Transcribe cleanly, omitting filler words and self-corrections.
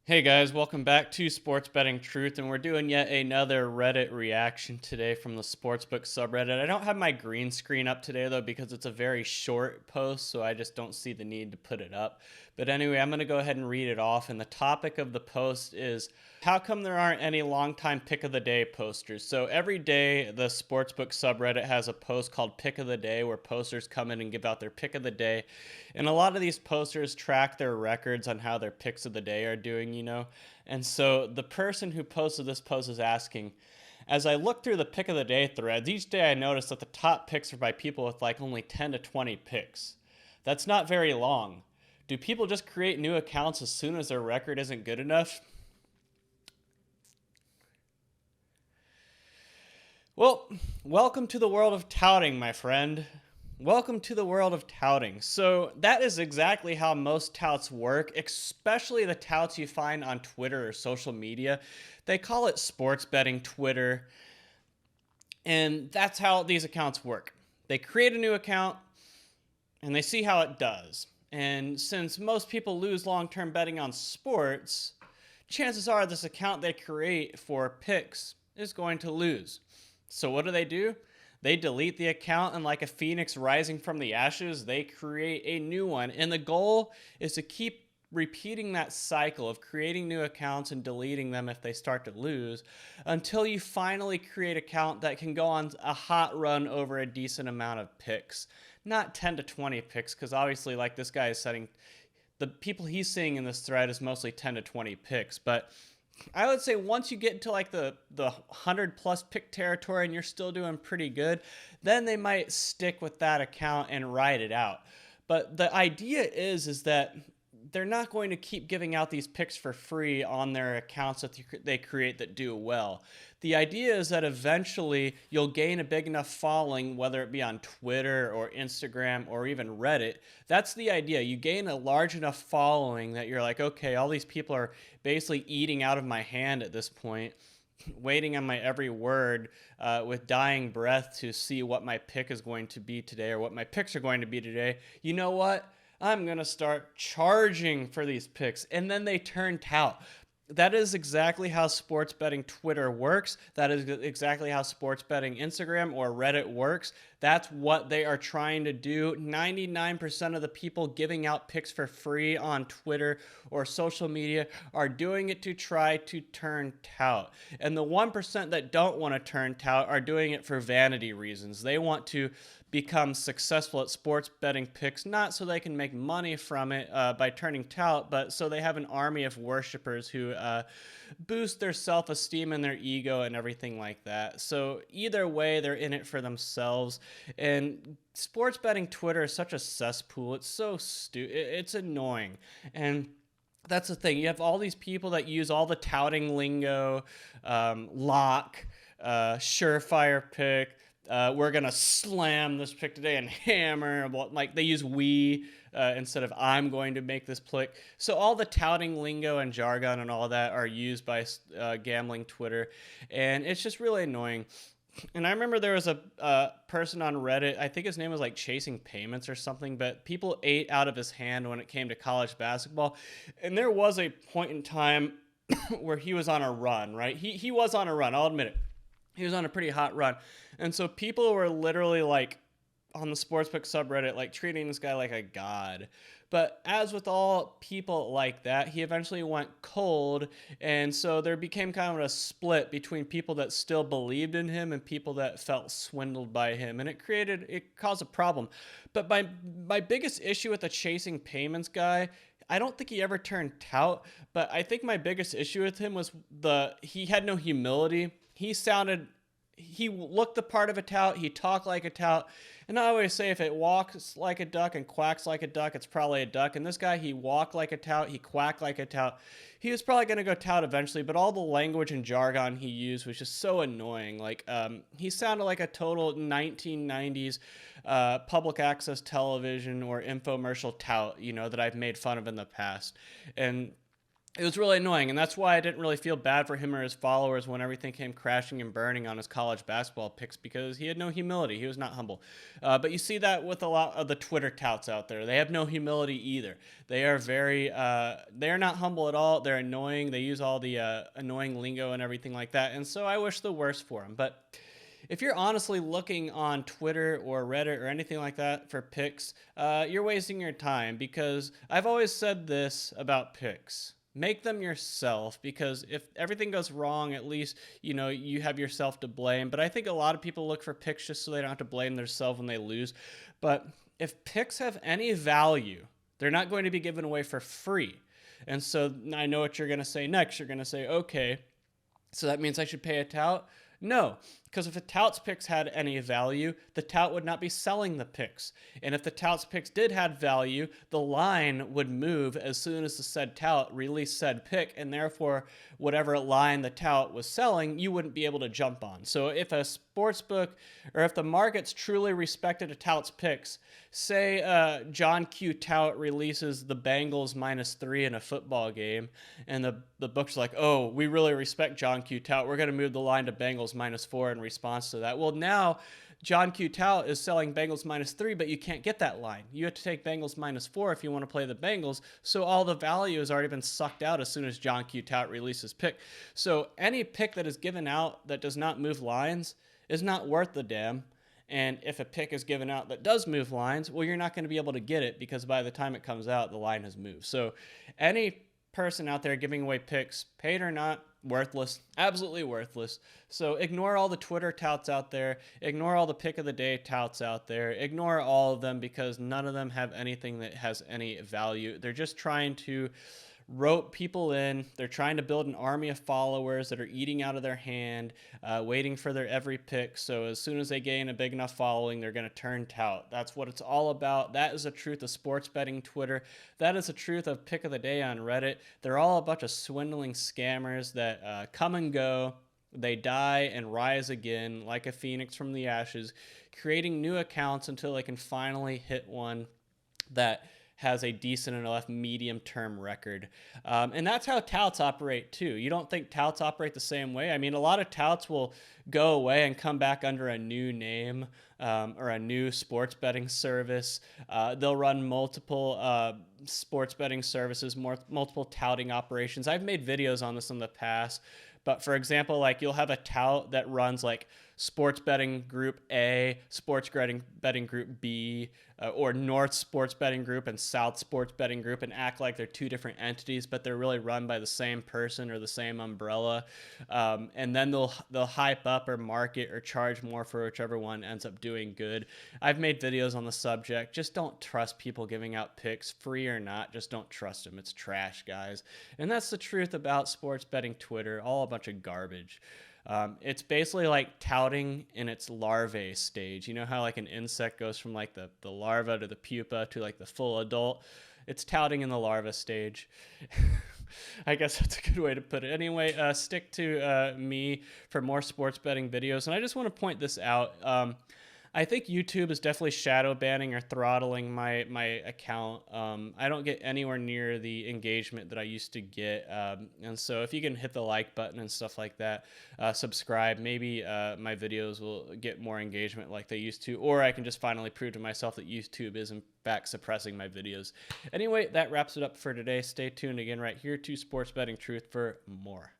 Hey guys, welcome back to Sports Betting Truth, and we're doing yet another Reddit reaction today from the Sportsbook subreddit. I don't have my green screen up today though because it's a very short post, so I just don't see the need to put it up. But anyway, I'm going to go ahead and read it off, and the topic of the post is how come there aren't any longtime pick of the day posters? So every day, the Sportsbook subreddit has a post called Pick of the Day where posters come in and give out their pick of the day. And a lot of these posters track their records on how their picks of the day are doing. And so the person who posted this post is asking, as I look through the pick of the day threads, each day I notice that the top picks are by people with like only 10 to 20 picks. That's not very long. Do people just create new accounts as soon as their record isn't good enough? Well, welcome to the world of touting, my friend. Welcome to the world of touting. So, that is exactly how most touts work, especially the touts you find on Twitter or social media. They call it sports betting Twitter, and that's how these accounts work. They create a new account and they see how it does. And since most people lose long term betting on sports, chances are this account they create for picks is going to lose. So what do? They delete the account, and like a phoenix rising from the ashes, they create a new one. And the goal is to keep repeating that cycle of creating new accounts and deleting them if they start to lose until you finally create an account that can go on a hot run over a decent amount of picks. Not 10 to 20 picks, because obviously, like this guy is setting, the people he's seeing in this thread is mostly 10 to 20 picks. But I would say once you get into like the 100 plus pick territory and you're still doing pretty good, then they might stick with that account and ride it out. But the idea is that they're not going to keep giving out these picks for free on their accounts that they create that do well. The idea is that eventually you'll gain a big enough following, whether it be on Twitter or Instagram or even Reddit. That's the idea. You gain a large enough following that you're like, okay, all these people are basically eating out of my hand at this point, waiting on my every word with dying breath to see what my pick is going to be today or what my picks are going to be today. You know what? I'm going to start charging for these picks. And then they turn tout. That is exactly how sports betting Twitter works. That is exactly how sports betting Instagram or Reddit works. That's what they are trying to do. 99% of the people giving out picks for free on Twitter or social media are doing it to try to turn tout. And the 1% that don't want to turn tout are doing it for vanity reasons. They want to become successful at sports betting picks, not so they can make money from it by turning tout, but so they have an army of worshipers who boost their self-esteem and their ego and everything like that. So either way, they're in it for themselves. And sports betting Twitter is such a cesspool. It's so stupid. It's annoying. And that's the thing. You have all these people that use all the touting lingo, lock, surefire pick. We're gonna slam this pick today and hammer. Like they use we instead of I'm going to make this pick. So all the touting lingo and jargon and all that are used by gambling Twitter, and it's just really annoying. And I remember there was a person on Reddit, I think his name was like Chasing Payments or something, but people ate out of his hand when it came to college basketball. And there was a point in time where he was on a run, right? He was on a run, I'll admit it. He was on a pretty hot run. And so people were literally like on the sportsbook subreddit, like treating this guy like a god. But as with all people like that, he eventually went cold. And so there became kind of a split between people that still believed in him and people that felt swindled by him. And it caused a problem. But my biggest issue with the Chasing Payments guy, I don't think he ever turned tout, but I think my biggest issue with him was he had no humility. He looked the part of a tout. He talked like a tout. And I always say if it walks like a duck and quacks like a duck, it's probably a duck. And this guy, he walked like a tout. He quacked like a tout. He was probably going to go tout eventually, but all the language and jargon he used was just so annoying. Like, he sounded like a total 1990s public access television or infomercial tout, that I've made fun of in the past. And It was really annoying, and that's why I didn't really feel bad for him or his followers when everything came crashing and burning on his college basketball picks, because he had no humility. He was not humble. But you see that with a lot of the Twitter touts out there. They have no humility either. They are they are not humble at all. They're annoying. They use all the annoying lingo and everything like that. And so I wish the worst for them. But if you're honestly looking on Twitter or Reddit or anything like that for picks, you're wasting your time, because I've always said this about picks: make them yourself, because if everything goes wrong, at least you have yourself to blame. But I think a lot of people look for picks just so they don't have to blame themselves when they lose. But if picks have any value, they're not going to be given away for free. And so I know what you're going to say next. You're going to say, okay, so that means I should pay a tout? No, because if a tout's picks had any value, the tout would not be selling the picks. And if the tout's picks did have value, the line would move as soon as the said tout released said pick, and therefore whatever line the tout was selling, you wouldn't be able to jump on. So if a sports book, or if the markets truly respected a tout's picks, say John Q. Tout releases the Bengals -3 in a football game, and the book's like, oh, we really respect John Q. Tout, we're going to move the line to Bengals -4 in response to that. Well, now John Q. Tout is selling Bengals -3, but you can't get that line. You have to take Bengals -4 if you want to play the Bengals. So all the value has already been sucked out as soon as John Q. Tout releases pick. So any pick that is given out that does not move lines is not worth the damn. And if a pick is given out that does move lines, well, you're not going to be able to get it, because by the time it comes out, the line has moved. So any person out there giving away picks, paid or not, worthless, absolutely worthless. So ignore all the Twitter touts out there, ignore all the pick of the day touts out there, ignore all of them, because none of them have anything that has any value. They're just trying to rope people in. They're trying to build an army of followers that are eating out of their hand, waiting for their every pick. So as soon as they gain a big enough following, they're going to turn tout. That's what it's all about. That is the truth of sports betting Twitter. That is the truth of pick of the day on Reddit. They're all a bunch of swindling scammers that come and go. They die and rise again like a phoenix from the ashes, creating new accounts until they can finally hit one that has a decent enough medium-term record. And that's how touts operate too. You don't think touts operate the same way? I mean, a lot of touts will go away and come back under a new name or a new sports betting service. They'll run multiple sports betting services, multiple touting operations. I've made videos on this in the past. But for example, like you'll have a tout that runs like sports betting group A, sports betting group B, or North sports betting group and South sports betting group, and act like they're two different entities, but they're really run by the same person or the same umbrella. And then they'll hype up or market or charge more for whichever one ends up doing good. I've made videos on the subject. Just don't trust people giving out picks, free or not. Just don't trust them. It's trash, guys. And that's the truth about sports betting Twitter. All a bunch of garbage. It's basically like touting in its larvae stage. You know how like an insect goes from like the larva to the pupa to like the full adult? It's touting in the larva stage. I guess that's a good way to put it. Anyway, stick to me for more sports betting videos. And I just want to point this out. I think YouTube is definitely shadow banning or throttling my account. I don't get anywhere near the engagement that I used to get. And so if you can hit the like button and stuff like that, subscribe, maybe my videos will get more engagement like they used to, or I can just finally prove to myself that YouTube is in fact suppressing my videos. Anyway, that wraps it up for today. Stay tuned again right here to Sports Betting Truth for more.